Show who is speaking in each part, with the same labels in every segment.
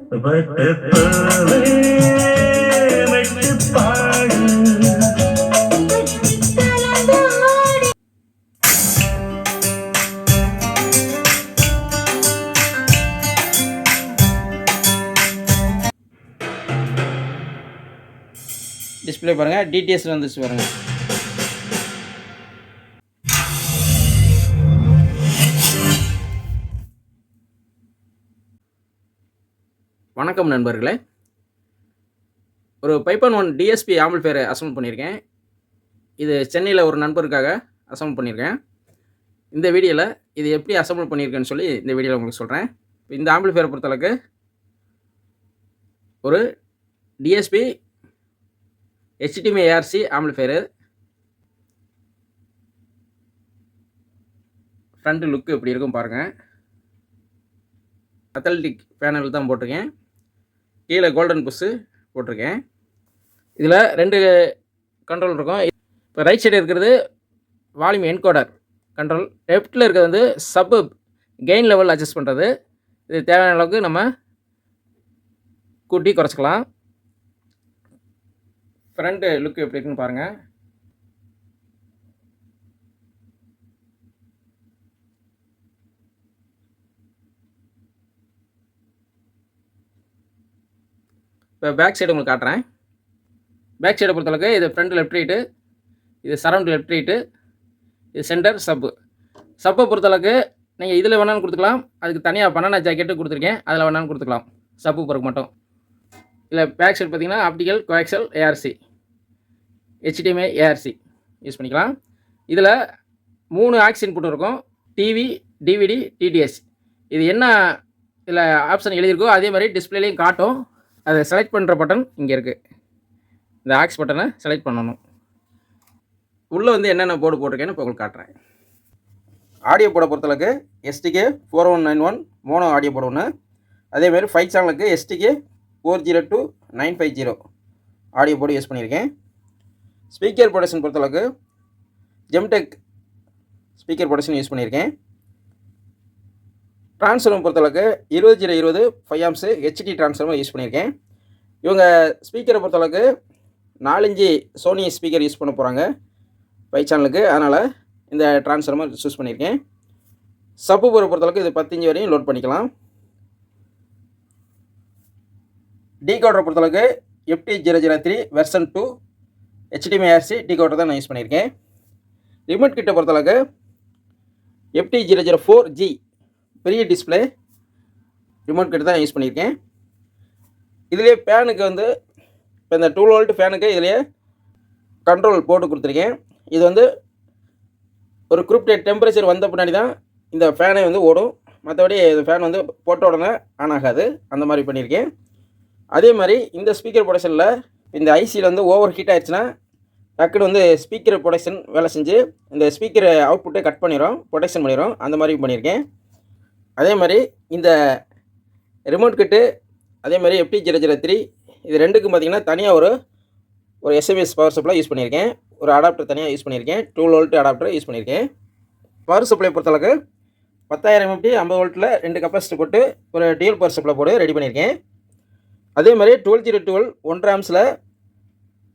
Speaker 1: Display பாருங்கள், TDS வந்துச்சு பாருங்கள். வணக்கம் நண்பர்களே, ஒரு 5.1 Dsp Amplifier அசம்பிள் பண்ணியிருக்கேன். இது சென்னையில் ஒரு நண்பருக்காக அசம்பிள் பண்ணியிருக்கேன். இந்த வீடியோவில் இது எப்படி அசம்பிள் பண்ணியிருக்கேன்னு சொல்லி இந்த வீடியோவில் உங்களுக்கு சொல்கிறேன். இந்த ஆம்பிளிஃபையரை பொறுத்தளவுக்கு ஒரு Dsp Hdmi ARC amplifier. Front லுக்கு எப்படி இருக்கும் பாருங்கள். அத்தலட்டிக் பேனல் தான் போட்டிருக்கேன். கீழே கோல்டன் புஷ்ஷு போட்டிருக்கேன். இதில் 2 கண்ட்ரோல் இருக்கும். இப்போ ரைட் சைடு இருக்கிறது வால்யூம் என்கோடர் கண்ட்ரோல், லெஃப்ட்டில் இருக்கிறது வந்து சப்பு கெயின் லெவல் அட்ஜஸ்ட் பண்ணுறது. இது தேவையான அளவுக்கு நம்ம கூட்டி குறைச்சிக்கலாம். ஃப்ரண்ட்டு லுக்கு எப்படி இருக்குன்னு பாருங்கள். இப்போ பேக் சைடு உங்களுக்கு காட்டுறேன். பேக் சைடை பொறுத்தளவுக்கு இது ஃப்ரண்ட் லெஃப்ட் ரைட்டு, இது சரௌண்ட் லெஃப்ட் ரைட்டு, இது சென்டர் சப்பு. சப்பை பொறுத்தளவுக்கு நீங்கள் இதில் வேணாலும் கொடுத்துக்கலாம். அதுக்கு தனியாக பனானா ஜாக்கெட்டு கொடுத்துருக்கேன், அதில் வேணாலும் கொடுத்துக்கலாம். சப்பு பொறுக்கு மட்டும். இல்லை பேக் சைடு பார்த்தீங்கன்னா optical coaxial ARC HDMI ARC use பண்ணிக்கலாம். இதில் 3 ஆக்ஸ் இன்புட் இருக்கும். TV, DVD, DTS. இது என்ன இதில் ஆப்ஷன் எழுதியிருக்கோ அதே மாதிரி டிஸ்பிளேலையும் காட்டும். அதை செலக்ட் பண்ணுற பட்டன் இங்கே இருக்குது. இந்த ஆக்ஸ் பட்டனை செலக்ட் பண்ணணும். உள்ளே வந்து என்னென்ன போர்டு போட்டிருக்கேன்னு இப்போ உங்களுக்கு காட்டுறேன். ஆடியோ போர்டை பொறுத்தளவுக்கு STK 4191 மோனோ ஆடியோ போர்டு ஒன்று. அதேமாதிரி 5 சேனலுக்கு STK 402950 ஆடியோ போர்டு யூஸ் பண்ணியிருக்கேன். ஸ்பீக்கர் ப்ரொடக்ஷன் பொறுத்தளவுக்கு ஜெம்டெக் ஸ்பீக்கர் ப்ரொடக்ஷன் யூஸ் பண்ணியிருக்கேன். ட்ரான்ஸ்ஃபார்மர் பொறுத்தளவுக்கு 20/20 5 amps HD ட்ரான்ஸ்ஃபார்மர் யூஸ் பண்ணியிருக்கேன். இவங்க ஸ்பீக்கரை பொறுத்தளவுக்கு 4 இன்ச்சு சோனி ஸ்பீக்கர் யூஸ் பண்ண போகிறாங்க 5 சேனலுக்கு. அதனால் இந்த ட்ரான்ஸ்ஃபார்மர் சூஸ் பண்ணியிருக்கேன். சப்பு போரை பொறுத்தளவுக்கு இது 10 இன்ச்சு வரையும் லோட் பண்ணிக்கலாம். டிகோடரை பொறுத்தளவுக்கு FT003 version 2 HDMI ARC decoder தான் நான் யூஸ் பண்ணியிருக்கேன். ரிமோட் கிட்ட பொறுத்தளவுக்கு FT004G பெரிய டிஸ்பிளே ரிமோட் கிட்ட தான் யூஸ் பண்ணியிருக்கேன். இதுலேயே ஃபேனுக்கு வந்து இப்போ இந்த 2 volt ஃபேனுக்கு இதுலேயே கண்ட்ரோல் போட்டு கொடுத்துருக்கேன். இது வந்து ஒரு குறிப்பிட்ட டெம்பரேச்சர் வந்த பின்னாடி தான் இந்த ஃபேனை வந்து ஓடும். மற்றபடி இந்த ஃபேன் வந்து போட்ட உடனே ஆன் ஆகாது. அந்த மாதிரி பண்ணியிருக்கேன். அதே மாதிரி இந்த ஸ்பீக்கர் ப்ரொடக்ஷனில் இந்த ஐசியில் வந்து ஓவர் ஹீட் ஆயிடுச்சுன்னா டக்குன்னு வந்து ஸ்பீக்கர் ப்ரொடக்ஷன் வேலை செஞ்சு இந்த ஸ்பீக்கர் அவுட்புட்டை கட் பண்ணிடும், ப்ரொடக்ஷன் பண்ணிடும். அந்த மாதிரி பண்ணியிருக்கேன். அதே மாதிரி இந்த ரிமோட் கிட்டு அதே மாதிரி FT003 இது ரெண்டுக்கும் பார்த்திங்கன்னா தனியாக ஒரு SMS பவர் சப்ளை யூஸ் பண்ணியிருக்கேன். ஒரு அடாப்டர் தனியாக யூஸ் பண்ணியிருக்கேன். 2 volt அடாப்டர் யூஸ் பண்ணியிருக்கேன். பவர் சப்ளை பொறுத்தளவுக்கு 10,000 mAh 50 voltல 2 கெப்பாசிட்டி போட்டு ஒரு டியூல் பவர் சப்ளை போட்டு ரெடி பண்ணியிருக்கேன். அதே மாதிரி 12/12 1 amps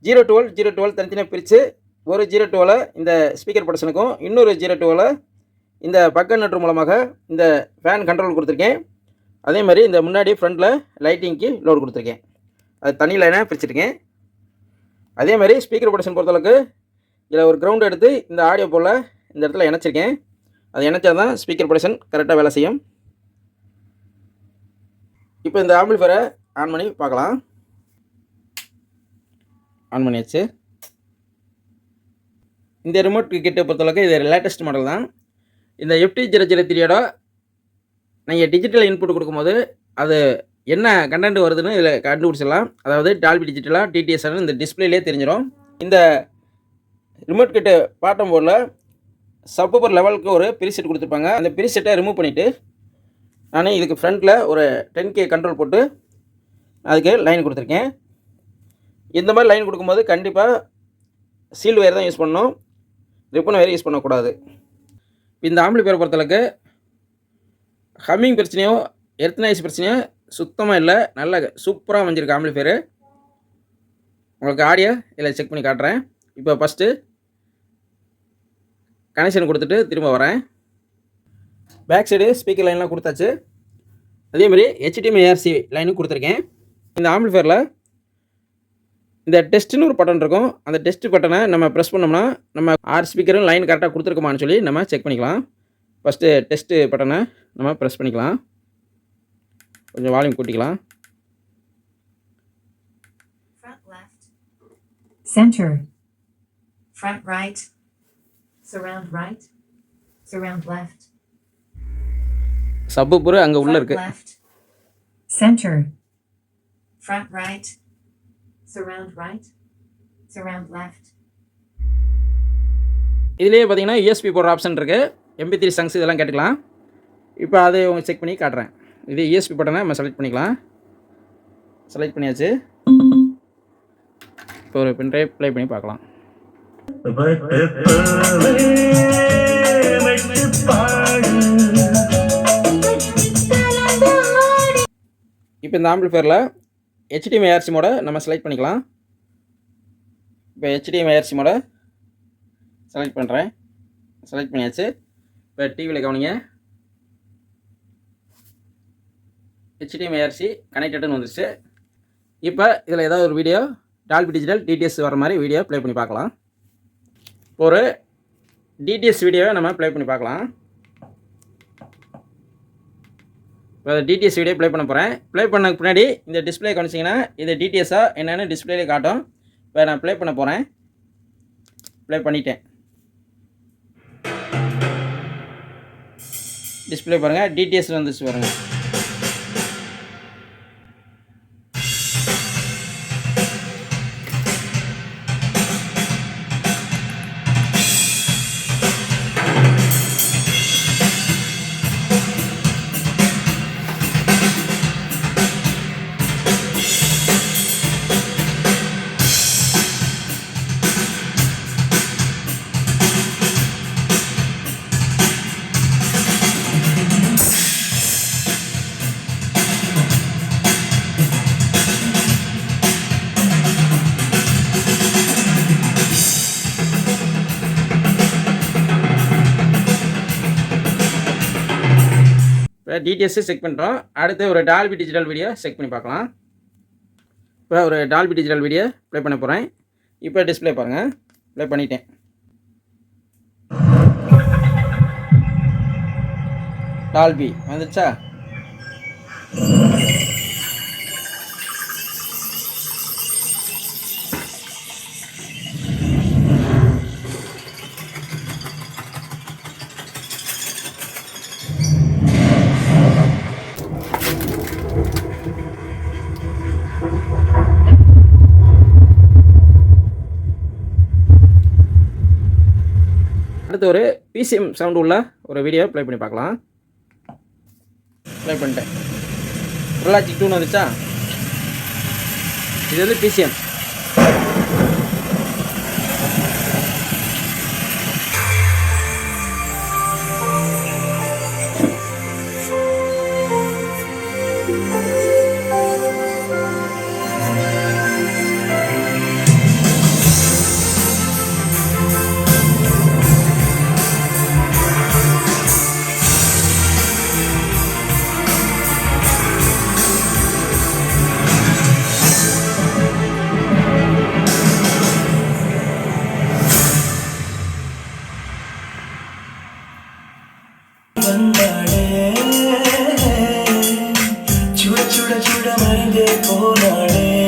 Speaker 1: 0-12 தனித்தனியாக பிரித்து ஒரு 0-12 இந்த ஸ்பீக்கர் ப்ரொடக்ஷனுக்கும் இன்னொரு 0-12 இந்த பக்க நட்டு மூலமாக இந்த ஃபேன் கண்ட்ரோல் கொடுத்துருக்கேன். அதே மாதிரி இந்த முன்னாடி ஃப்ரண்ட்டில் லைட்டிங்க்கு லோடு கொடுத்துருக்கேன். அது தனி லைனாக பிரிச்சுருக்கேன். அதே மாதிரி ஸ்பீக்கர் ப்ரொடக்ஷன் பொறுத்தளவுக்கு இதில் ஒரு கிரவுண்ட் எடுத்து இந்த ஆடியோ போல் இந்த இடத்துல இணைச்சிருக்கேன். அது இணைச்சா தான் ஸ்பீக்கர் ப்ரொடக்ஷன் கரெக்டாக வேலை செய்யும். இப்போ இந்த ஆம்பிளிஃபையரை ஆன் பண்ணி பார்க்கலாம். ஆன் பண்ணியாச்சு. இந்த ரிமோட் கிட்ட பொறுத்தளவுக்கு இது லேட்டஸ்ட் மாடல் தான். இந்த FT003யோட நீங்கள் டிஜிட்டல் இன்புட் கொடுக்கும்போது அது என்ன கண்டென்ட் வருதுன்னு இதில் கண்டுபிடிச்சிடலாம். அதாவது டால்பி டிஜிட்டலாக டிடிஎஸ்ன்னு இந்த டிஸ்பிளேலே தெரிஞ்சிடும். இந்த ரிமோட் கிட்ட பாட்டம் போர்டில் சப்பர் லெவலுக்கு ஒரு ப்ரீசெட் கொடுத்துருப்பாங்க. அந்த ப்ரீசெட்டை ரிமூவ் பண்ணிவிட்டு நான் இதுக்கு ஃப்ரண்ட்டில் ஒரு 10K கண்ட்ரோல் போட்டு அதுக்கு லைன் கொடுத்துருக்கேன். இந்த மாதிரி லைன் கொடுக்கும்போது கண்டிப்பாக சீல்டு ஒயர் தான் யூஸ் பண்ணணும், ரிப்பன் ஒயர் யூஸ் பண்ணக்கூடாது. இந்த ஆம்பிளிஃபையர் பொறுத்தளவுக்கு ஹம்மிங் பிரச்சனையோ எர்த் நாய்ஸ் பிரச்சனையோ சுத்தமாக இல்லை, நல்ல சூப்பராக அமைஞ்சிருக்கு ஆம்பிளிஃபையரு. உங்களுக்கு ஆடியோ இதில் செக் பண்ணி காட்டுறேன். இப்போ ஃபஸ்ட்டு கனெக்ஷன் கொடுத்துட்டு திரும்ப வரேன். பேக் சைடு ஸ்பீக்கர் லைன்லாம் கொடுத்தாச்சு. அதேமாதிரி HDMI ARC லைனும் கொடுத்துருக்கேன். இந்த ஆம்பிளிஃபையரில் இந்த டெஸ்ட்டுன்னு ஒரு பட்டன் இருக்கும். அந்த டெஸ்ட் பட்டனை நம்ம ப்ரெஸ் பண்ணோம்னா நம்ம 6 ஸ்பீக்கரும் லைன் கரெக்டாக கொடுத்துருக்கோமான்னு சொல்லி நம்ம செக் பண்ணிக்கலாம். ஃபஸ்ட்டு டெஸ்ட்டு பட்டனை நம்ம ப்ரெஸ் பண்ணிக்கலாம். கொஞ்சம் வால்யூம் கூட்டிக்கலாம்.
Speaker 2: Center, front right, surround left,
Speaker 1: subwoofer அங்கே உள்ளே இருக்கு.
Speaker 2: left, center, front right, surround left.
Speaker 1: இதுலேயே பார்த்தீங்கன்னா USB போடுற ஆப்ஷன் இருக்குது. MP3 சாங்ஸ் இதெல்லாம் கேட்டுக்கலாம். இப்போ அதை உங்க செக் பண்ணி காட்டுறேன். இது USB பட்டனை நம்ம செலக்ட் பண்ணிக்கலாம். செலக்ட் பண்ணியாச்சு. இப்போ ஒரு பென்ட்ரைவ் ப்ளே பண்ணி பார்க்கலாம். இப்போ இந்த ஆம்பிளிஃபையரில் HDMI ARC மோட நம்ம செலக்ட் பண்ணிக்கலாம். இப்போ HDMI ARC மோட செலக்ட் பண்ணுறேன். செலக்ட் பண்ணியாச்சு. இப்போ டிவியில் கவனிங்க. HDMI ARC கனெக்டடுன்னு வந்துருச்சு. இப்போ இதில் ஏதாவது ஒரு வீடியோ டால்பி டிஜிட்டல் DTS வர மாதிரி வீடியோ ப்ளே பண்ணி பார்க்கலாம். ஒரு DTS வீடியோவை நம்ம ப்ளே பண்ணி பார்க்கலாம். இப்போ DTS வீடியோ ப்ளே பண்ண போகிறேன். ப்ளே பண்ணக்கு பின்னாடி இந்த டிஸ்பிளே காமிச்சிங்கன்னா இது DTSஆ என்னென்னு டிஸ்பிளேலே காட்டும். இப்போ நான் ப்ளே பண்ண போகிறேன். ப்ளே பண்ணிட்டேன். டிஸ்பிளே பாருங்கள், DTS வந்துச்சு பாருங்கள். DTS செக் பண்ணுறோம். அடுத்து ஒரு டால்பி டிஜிட்டல் வீடியோ செக் பண்ணி பார்க்கலாம். இப்போ ஒரு டால்பி டிஜிட்டல் வீடியோ ப்ளே பண்ண போகிறேன். இப்போ டிஸ்பிளே பாருங்கள். ப்ளே பண்ணிட்டேன். டால்பி வந்துச்சா? அடுத்து ஒரு PCM சவுண்ட் உள்ள ஒரு வீடியோ ப்ளே பண்ணி பார்க்கலாம். ப்ளே பண்ணிட்டேன். ரிலாக்ஸிங் டூன் வந்துச்சா? இது வந்து PCM.
Speaker 3: चूड़ चूड़ चूड़ मरदे पोनाड़े